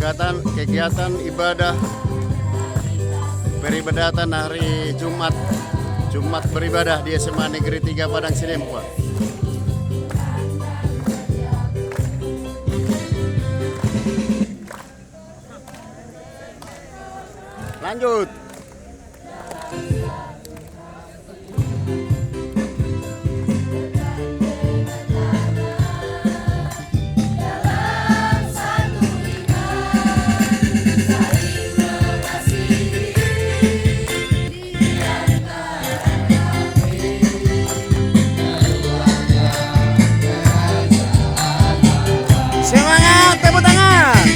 kegiatan ibadah peribadatan hari Jumat beribadah di SMA Negeri 3 Padang Sidempuan. Lanjut. Semangat, tepuk tangan.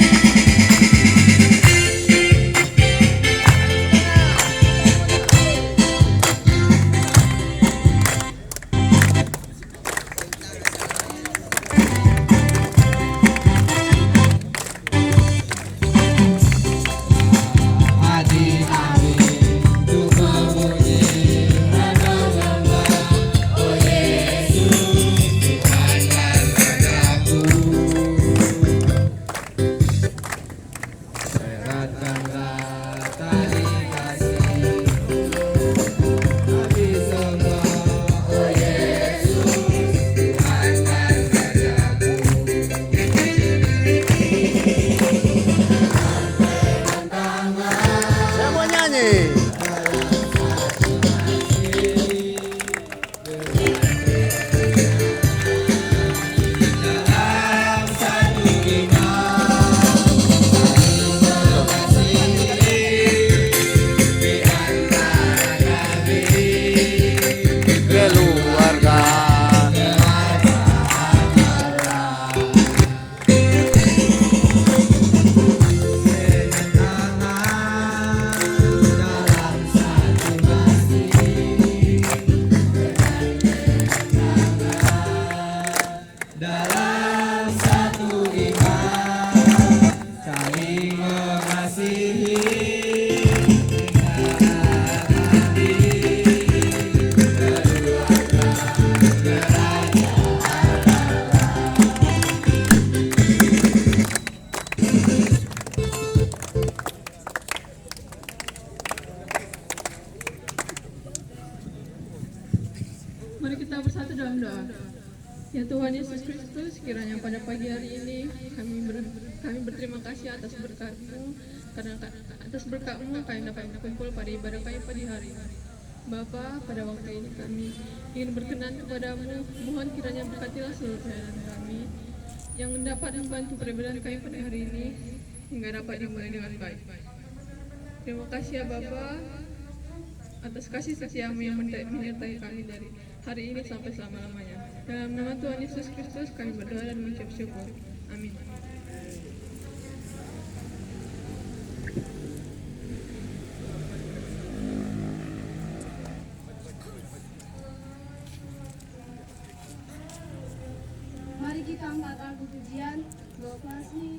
Semua nyanyi. Keluarga. Dalam satu iman saling mengasihi, Mari kita bersatu dalam doa. Ya Tuhan Yesus Kristus, kiranya pada pagi hari ini kami berterima kasih atas berkat-Mu, karena atas berkat-Mu kami dapat berkumpul pada ibadah kami pagi hari. Bapa, pada waktu ini kami ingin berkenan kepadamu, mohon kiranya berkatilah seluruh pelayanan kami yang dapat membantu peribadahan kami pada hari ini hingga dapat dimulai dengan baik. Terima kasih ya Bapa atas kasih setia-Mu yang menyertai kami dari hari ini sampai selama-lamanya. Dalam nama Tuhan Yesus Kristus kami berdoa dan mengucap syukur. Amin. Mari kita angkat lagu pujian Lokasi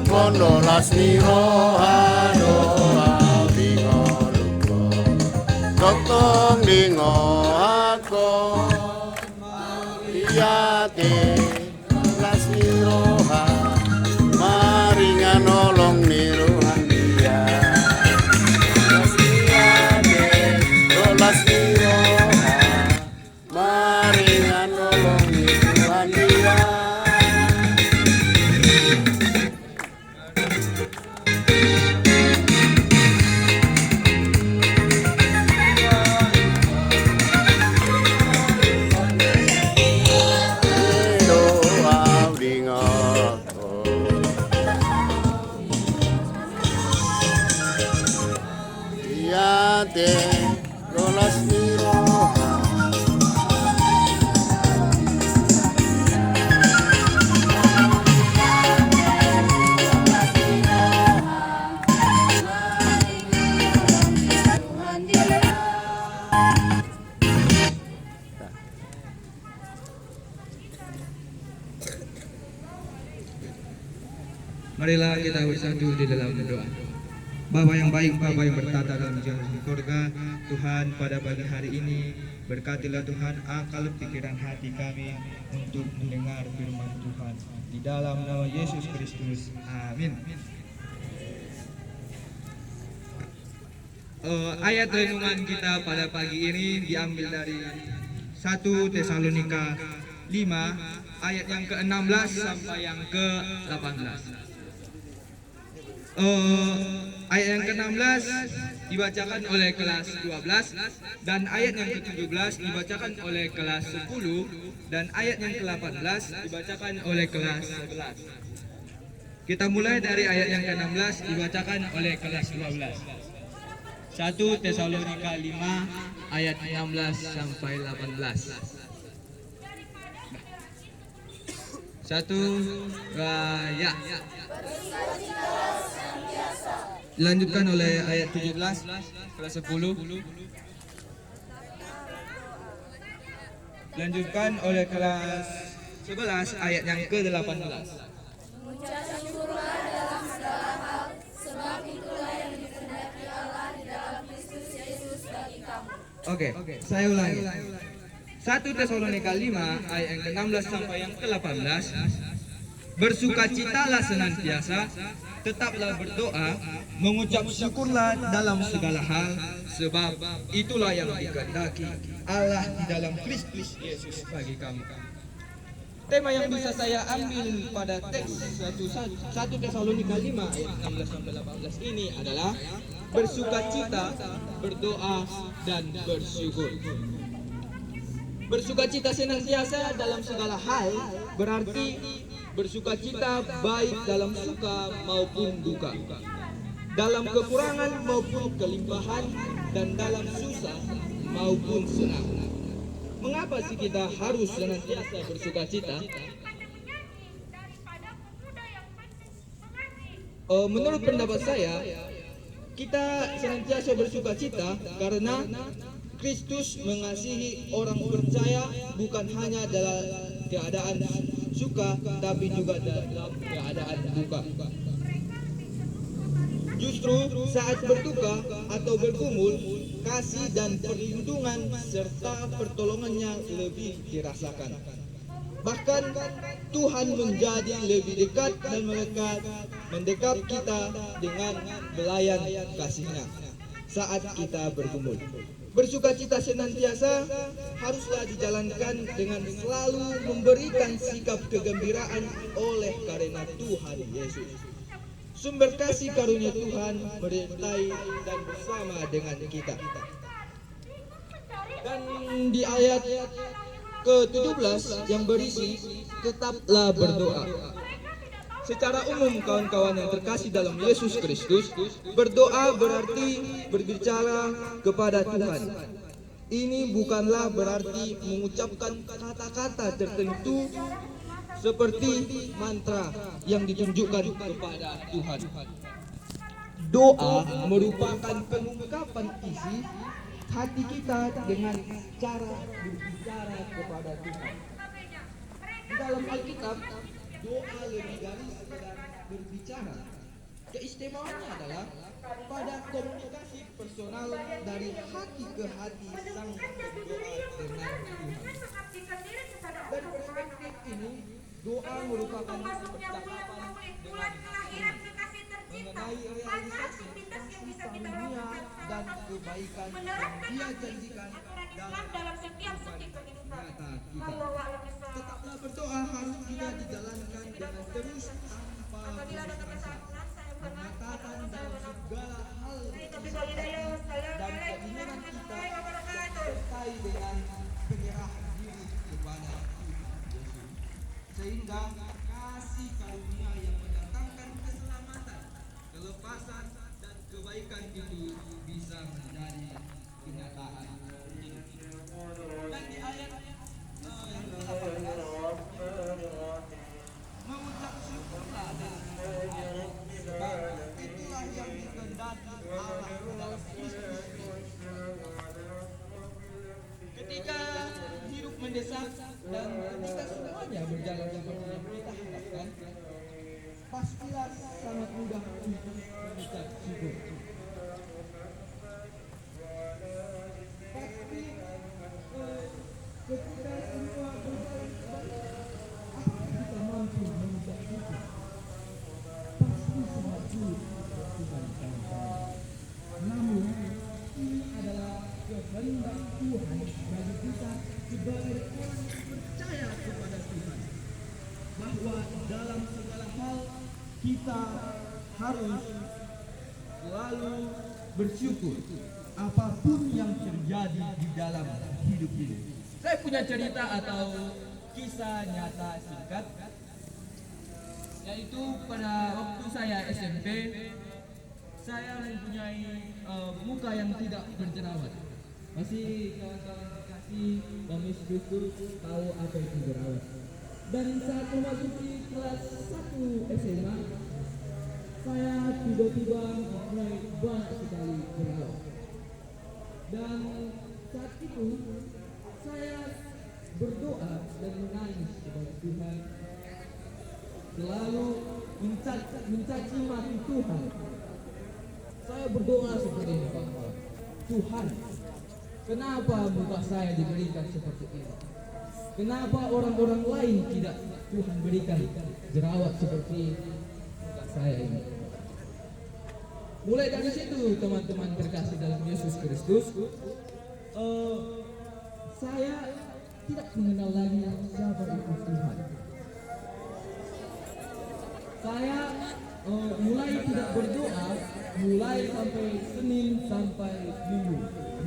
Kondo lasniro hadoa bingo luko totong dingo ako iyate lasniro ha maringan nolong niruhan dia lasniro ha maringan nolong niruhan dia. Marilah kita bersatu di dalam doa. Bapa yang baik, Bapa yang bertata dalam surga, Tuhan, pada pagi hari ini berkatilah Tuhan akal pikiran hati kami untuk mendengar firman Tuhan. Di dalam nama Yesus Kristus, amin. Ayat renungan kita pada pagi ini diambil dari 1 Tesalonika 5 ayat yang ke-16 sampai yang ke-18. Ayat yang ke-16 dibacakan oleh kelas 12 dan ayat yang ke-17 dibacakan oleh kelas 10 dan ayat yang ke-18 dibacakan oleh kelas 11. Kita mulai dari ayat yang ke-16 dibacakan oleh kelas 12. 1 Tesalonika 5 ayat 16 sampai 18. 1 ya. Dilanjutkan oleh ayat 17 kelas 10. Dilanjutkan oleh kelas 11 ayat yang ke-18. Oke, saya ulangi. 1 Tesalonika 5 ayat yang ke-16 sampai yang ke-18. Bersukacitalah senantiasa, tetaplah berdoa, mengucap syukurlah dalam segala hal, sebab itulah yang dikehendaki Allah di dalam Kristus Yesus bagi kamu. Tema yang bisa saya ambil pada teks 1 Tesalonika 5 ayat 16 sampai 18 ini adalah bersukacita, berdoa dan bersyukur. Bersukacita senantiasa dalam segala hal berarti bersukacita baik dalam suka maupun duka, dalam kekurangan maupun kelimpahan, dan dalam susah maupun senang. Mengapa sih kita harus senantiasa bersukacita? Menurut pendapat saya, kita senantiasa bersukacita karena Kristus mengasihi orang percaya bukan hanya dalam keadaan suka, tapi juga dalam keadaan duka. Justru saat berduka atau bergumul, kasih dan perlindungan serta pertolongannya lebih dirasakan. Bahkan Tuhan menjadi lebih dekat dan mendekat kita dengan belayan kasih-Nya saat kita bergumul. Bersukacita senantiasa haruslah dijalankan dengan selalu memberikan sikap kegembiraan oleh karena Tuhan Yesus. Sumber kasih karunia Tuhan menyertai dan bersama dengan kita. Dan di ayat ke-17 yang berisi tetaplah berdoa. Secara umum kawan-kawan yang terkasih dalam Yesus Kristus, berdoa berarti berbicara kepada Tuhan. Ini bukanlah berarti mengucapkan kata-kata tertentu seperti mantra yang ditunjukkan kepada Tuhan. Doa merupakan pengungkapan isi hati kita dengan cara berbicara kepada Tuhan. Di dalam Alkitab, doa lebih dari sekedar berbicara. Keistimewaannya adalah pada komunikasi personal dari hati ke hati sang berdoa dengan Tuhan. Dari perspektif ini, doa merupakan percakapan dengan Tuhan mengenai realisasi kasih karunia dan kebaikan yang Dia janjikan dalam setiap kehidupan kita. Tetaplah berdoa harus juga dijalankan dengan terus tanpa putus menyatakan dalam segala hal dan keinginan kita sertai dengan penyerahan diri kepada Tuhan Yesus, sehingga kasih karunia yang mendatangkan keselamatan, kelepasan dan kebaikan itu bisa menjadi kenyataan. Dan di ayat yang ke-18, mengucap syukurlah dan berdoa, sebab itulah yang dikehendaki Allah dalam Kristus. Ketika hidup mendesak dan ketika semuanya berjalan seperti yang kita harapkan, pastilah kita sangat mudah untuk mengucap syukur. Pasti ketika semua berjalan baik, apa kita mampu mengucap syukur? Pasti sangat sulit untuk Tuhan kawan-kawan. Namun ini adalah kehendak Tuhan bagi kita sebagai orang yang percaya kepada Tuhan, bahwa dalam segala hal kita harus selalu bersyukur apapun yang terjadi di dalam hidup ini. Saya punya cerita atau kisah nyata singkat, yaitu pada waktu saya SMP, saya mempunyai muka yang tidak berjerawat. Masih kawan-kawan kasih Kami Kristus tahu apa itu jerawat. Dan saat memasuki kelas 1 SMA, saya tiba-tiba mulai banyak sekali jerawat. Dan saat itu saya berdoa dan menangis kepada Tuhan, selalu mencaci maki Tuhan. Saya berdoa seperti ini, Pak. Tuhan, kenapa muka saya diberikan seperti ini? Kenapa orang-orang lain tidak Tuhan berikan jerawat seperti muka saya ini? Mulai dari situ, teman-teman terkasih dalam Yesus Kristus, saya tidak mengenal lagi siapa itu Tuhan. Saya mulai tidak berdoa, mulai sampai Senin sampai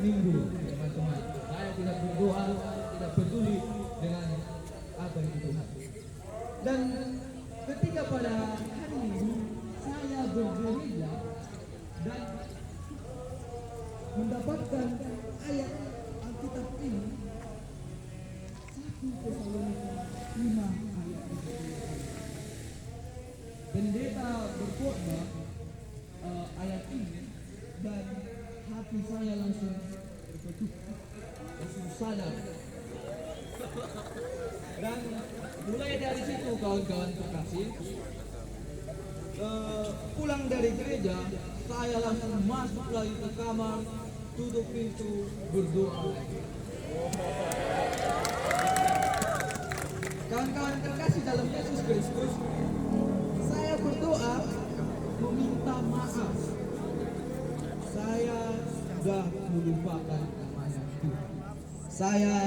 Minggu, teman-teman. Saya tidak berdoa, tidak peduli dengan apa itu Tuhan. Dan ketika pada hari Minggu saya bergereja dan mendapatkan ayat Alkitab ini, 1 Tesalonika 5 ayat 30. Pendeta berkhotbah ayat ini dan hati saya langsung berpetuk, langsung sadar. Dan mulai dari situ kawan-kawan terkasih, pulang dari gereja saya langsung masuk lagi ke kamar, tutup pintu, berdoa lagi. Kawan-kawan terkasih dalam Yesus Kristus, saya berdoa meminta maaf. Saya sudah melupakan namanya Tuhan. Saya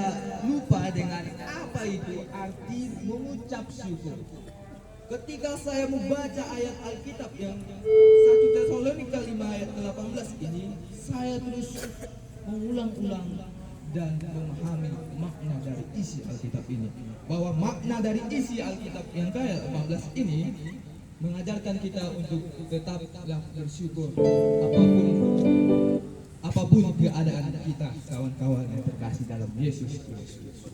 lupa dengan apa itu arti mengucap syukur. Ketika saya membaca ayat Alkitab yang 1 Tesalonika 5 ayat 18 ini, saya terus mengulang-ulang dan memahami makna dari isi Alkitab ini. Bahwa makna dari isi Alkitab yang ayat 18 ini mengajarkan kita untuk tetaplah bersyukur apapun keadaan kita, kawan-kawan yang terkasih dalam Yesus Kristus.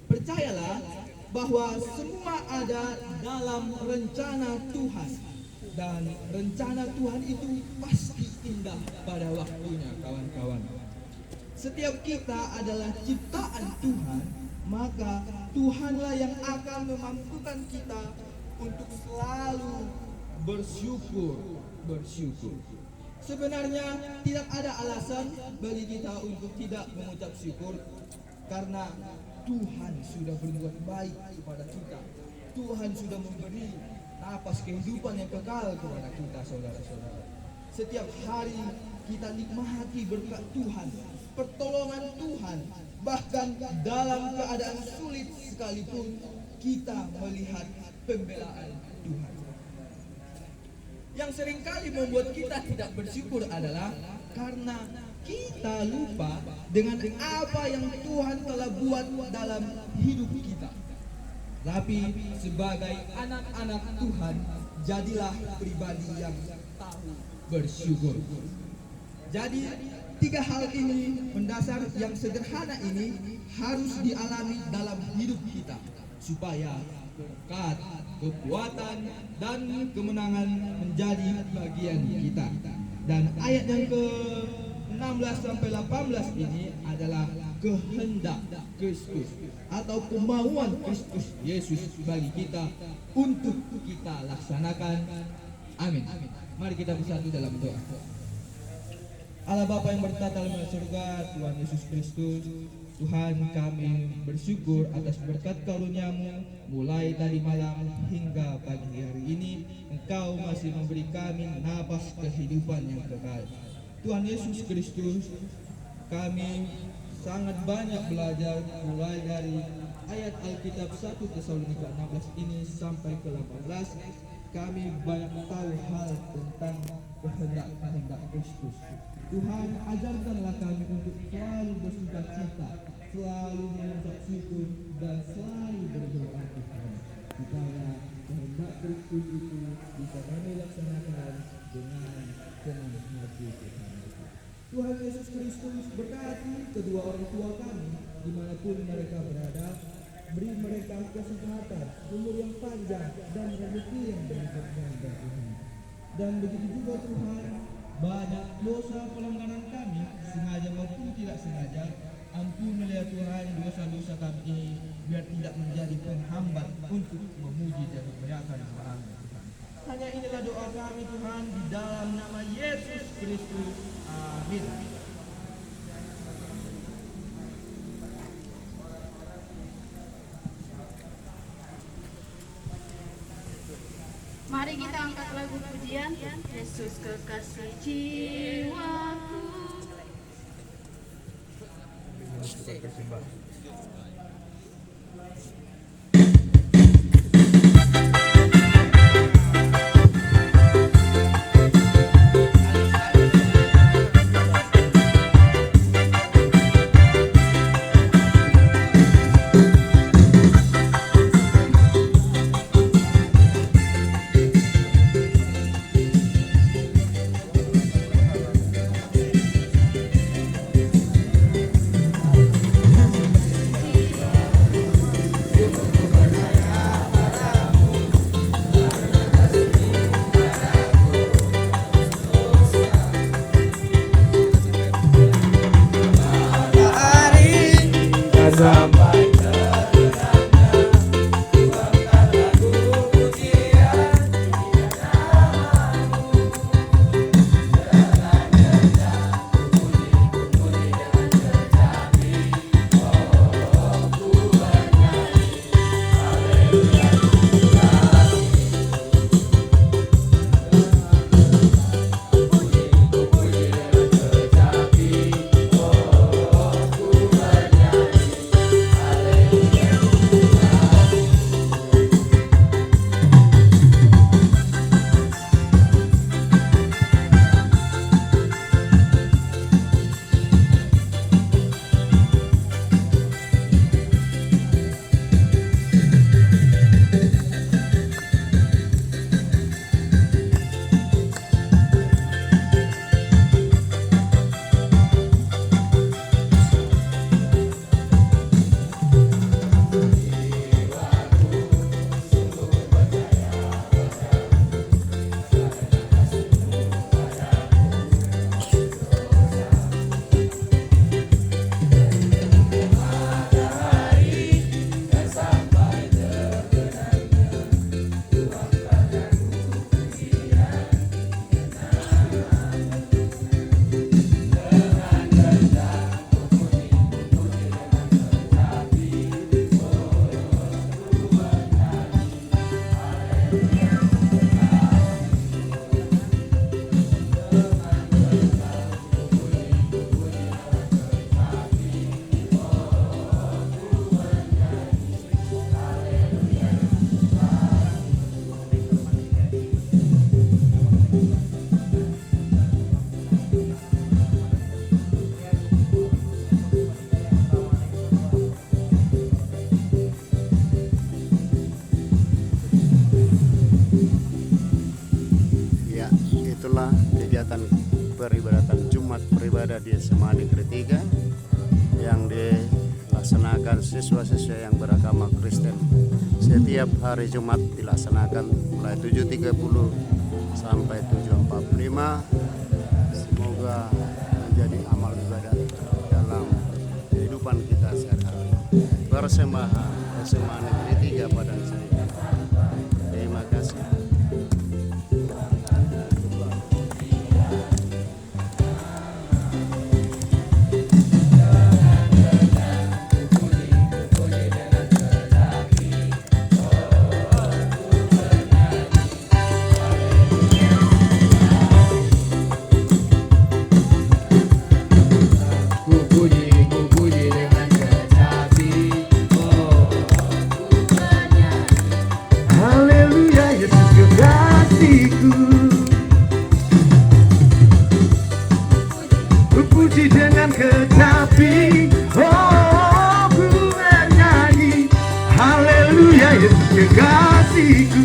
Percayalah bahwa semua ada dalam rencana Tuhan, dan rencana Tuhan itu pasti indah pada waktunya, kawan-kawan. Setiap kita adalah ciptaan Tuhan, maka Tuhanlah yang akan memampukan kita untuk selalu bersyukur. Sebenarnya tidak ada alasan bagi kita untuk tidak mengucap syukur, karena Tuhan sudah berbuat baik kepada kita. Tuhan sudah memberi napas kehidupan yang kekal kepada kita, saudara-saudara. Setiap hari kita nikmati berkat Tuhan, pertolongan Tuhan. Bahkan dalam keadaan sulit sekalipun kita melihat pembelaan Tuhan. Yang seringkali membuat kita tidak bersyukur adalah karena kita lupa dengan apa yang Tuhan telah buat dalam hidup kita. Tapi sebagai anak-anak Tuhan, jadilah pribadi yang tahu bersyukur. Jadi 3 hal ini mendasar yang sederhana ini harus dialami dalam hidup kita supaya berkat, kekuatan, dan kemenangan menjadi bagian kita. Dan ayat yang ke-16 sampai 18 ini adalah kehendak Kristus atau kemauan Kristus Yesus bagi kita untuk kita laksanakan. Amin. Mari kita bersatu dalam doa. Allah Bapa yang bertata di surga, Tuhan Yesus Kristus, Tuhan, kami bersyukur atas berkat karunia-Mu mulai tadi malam hingga pagi hari ini. Engkau masih memberi kami napas kehidupan yang kekal. Tuhan Yesus Kristus, kami sangat banyak belajar mulai dari ayat Alkitab 1 Tesalonika 16 ini sampai ke 18. Kami banyak tahu hal tentang kehendak Kristus. Tuhan, ajarkanlah kami untuk selalu bersukacita, selalu mengucap syukur, dan selalu berdoa Tuhan, supaya kehendak Kristus itu bisa kami laksanakan dengan senang hati Tuhan. Tuhan Yesus Kristus, berkati kedua orang tua kami dimanapun mereka berada. Beri mereka kesehatan, umur yang panjang, dan rezeki yang berlipat-lipat Tuhan. Dan begitu juga Tuhan, banyak dosa pelanggaran kami, sengaja maupun tidak sengaja. Ampunilah ya Tuhan dosa-dosa kami ini, biar tidak menjadi penghambat untuk memuji dan memuliakan nama-Mu Tuhan. Hanya inilah doa kami Tuhan, di dalam nama Yesus Kristus. Amin. Mari kita angkat lagu pujian Yesus kekasih jiwaku. Itulah kegiatan peribadatan Jumat beribadah di SMA Negeri 3 yang dilaksanakan siswa-siswa yang beragama Kristen. Setiap hari Jumat dilaksanakan mulai 7.30 sampai 7.45. Semoga menjadi amal ibadah dalam kehidupan persembahan SMA Negeri 3 Padang Seribu. Terima kasih. Haleluya, Yesus kekasihku. Ku puji dengan kecapi, oh ku bernyanyi. Haleluya, Yesus kekasihku.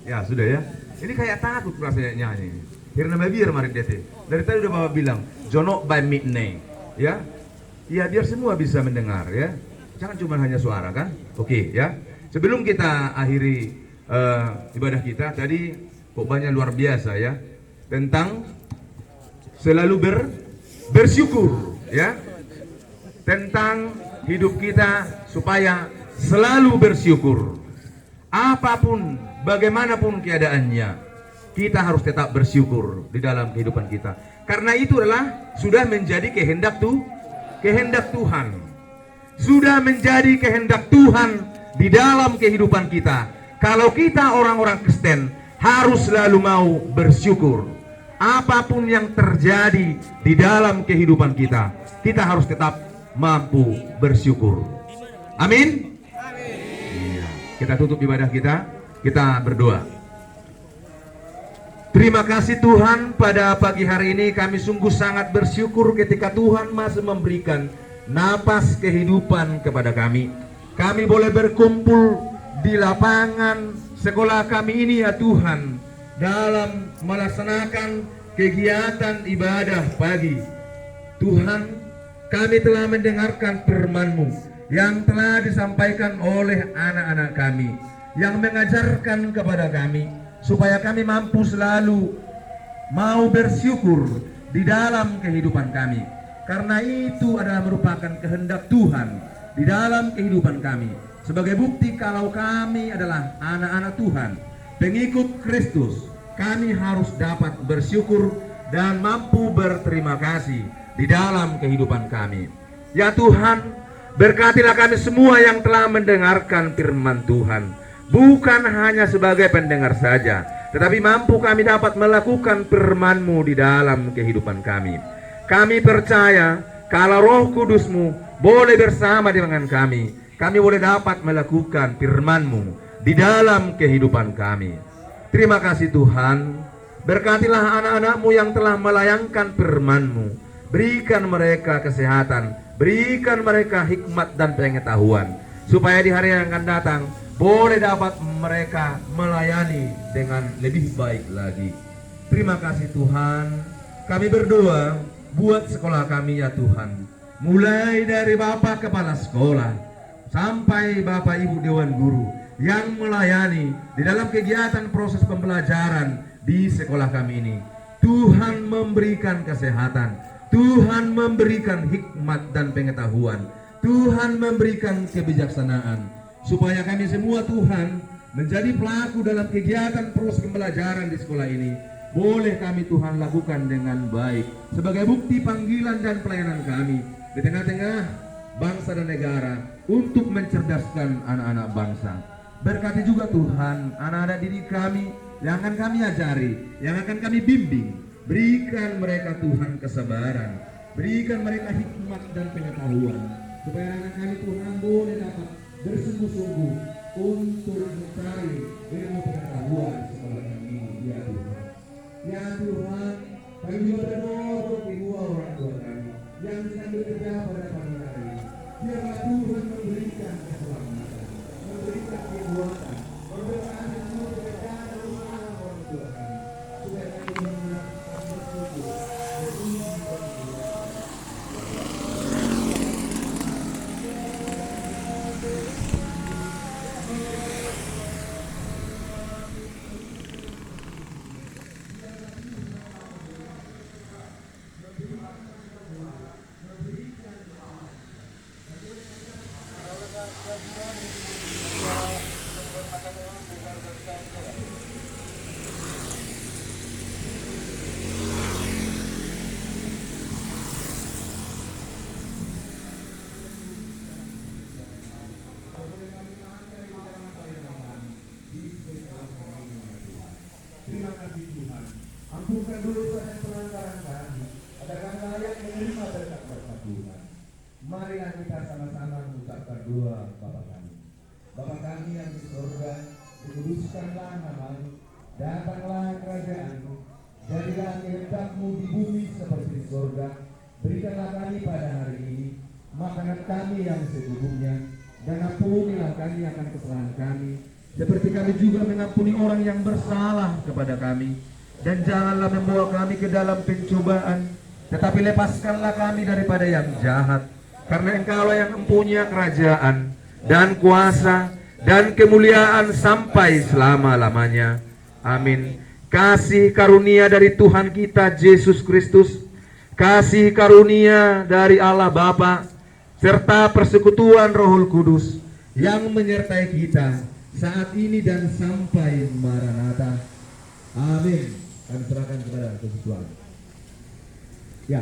Ya sudah ya. Ini kayak takut rasanya nyanyi. Karena biar mari dete. Dari tadi udah Bapak bilang, Jono by midnight, ya. Ya biar semua bisa mendengar ya. Jangan cuma hanya suara kan? Oke ya. Sebelum kita akhiri ibadah kita tadi khotbahnya luar biasa ya. Tentang selalu bersyukur ya. Tentang hidup kita supaya selalu bersyukur. Apapun bagaimanapun keadaannya, kita harus tetap bersyukur di dalam kehidupan kita. Karena itu adalah sudah menjadi kehendak Tuhan. Sudah menjadi kehendak Tuhan di dalam kehidupan kita. Kalau kita orang-orang Kristen harus selalu mau bersyukur. Apapun yang terjadi di dalam kehidupan kita, kita harus tetap mampu bersyukur. Amin. Iya. Kita tutup ibadah kita berdoa. Terima kasih Tuhan, pada pagi hari ini kami sungguh sangat bersyukur ketika Tuhan masih memberikan napas kehidupan kepada kami. Kami boleh berkumpul di lapangan sekolah kami ini ya Tuhan, dalam melaksanakan kegiatan ibadah pagi. Tuhan, kami telah mendengarkan firman-Mu yang telah disampaikan oleh anak-anak kami, yang mengajarkan kepada kami supaya kami mampu selalu mau bersyukur di dalam kehidupan kami. Karena itu adalah merupakan kehendak Tuhan di dalam kehidupan kami. Sebagai bukti kalau kami adalah anak-anak Tuhan, pengikut Kristus, kami harus dapat bersyukur dan mampu berterima kasih di dalam kehidupan kami. Ya Tuhan, berkatilah kami semua yang telah mendengarkan firman Tuhan. Bukan hanya sebagai pendengar saja, tetapi mampu kami dapat melakukan firman-Mu di dalam kehidupan kami. Kami percaya kalau Roh Kudus-Mu boleh bersama dengan kami boleh dapat melakukan firman-Mu di dalam kehidupan kami. Terima kasih Tuhan. Berkatilah anak-anak-Mu yang telah melayangkan firman-Mu. Berikan mereka kesehatan, berikan mereka hikmat dan pengetahuan, supaya di hari yang akan datang boleh dapat mereka melayani dengan lebih baik lagi. Terima kasih Tuhan. Kami berdoa buat sekolah kami ya Tuhan, mulai dari Bapak Kepala Sekolah sampai Bapak Ibu Dewan Guru yang melayani di dalam kegiatan proses pembelajaran di sekolah kami ini. Tuhan memberikan kesehatan, Tuhan memberikan hikmat dan pengetahuan, Tuhan memberikan kebijaksanaan, supaya kami semua Tuhan menjadi pelaku dalam kegiatan proses pembelajaran di sekolah ini. Boleh kami Tuhan lakukan dengan baik sebagai bukti panggilan dan pelayanan kami di tengah-tengah bangsa dan negara untuk mencerdaskan anak-anak bangsa. Berkati juga Tuhan anak-anak didik kami yang akan kami ajari, yang akan kami bimbing. Berikan mereka Tuhan kesabaran, berikan mereka hikmat dan pengetahuan, supaya anak kami Tuhan boleh dapat bersungguh-sungguh untuk mencari ilmu pengetahuan di sekolah kami ini ya Tuhan. Ya Tuhan, kami juga berdoa untuk kedua orang tua kami yang sedang bekerja pada pagi hari ini. Biarlah Tuhan memberikan keselamatan, memberikan kekuatan, memberkati semua pekerjaan rumah orang tua kami, supaya kami mendapat bersyukur. Memberikan Ampunkan dosa dan pelanggaran kami, agar kami layak menerima berkat-berkat Tuhan. Marilah kita sama-sama mengucapkan doa Bapa kami. Bapa kami yang di surga, dikuduskanlah namamu, datanglah kerajaanmu, jadilah kehendak-Mu di bumi seperti di surga. Berikanlah kami pada hari ini makanan kami yang secukupnya, dan ampunilah kami akan kesalahan kami, seperti kami juga mengampuni orang yang bersalah kepada kami. Dan janganlah membawa kami ke dalam pencobaan, tetapi lepaskanlah kami daripada yang jahat. Karena Engkaulah yang mempunyai kerajaan dan kuasa dan kemuliaan sampai selama-lamanya. Amin. Kasih karunia dari Tuhan kita Yesus Kristus, kasih karunia dari Allah Bapa, serta persekutuan Roh Kudus yang menyertai kita saat ini dan sampai Maranatha. Amin. Kami serahkan kepada Tuhan. Ya.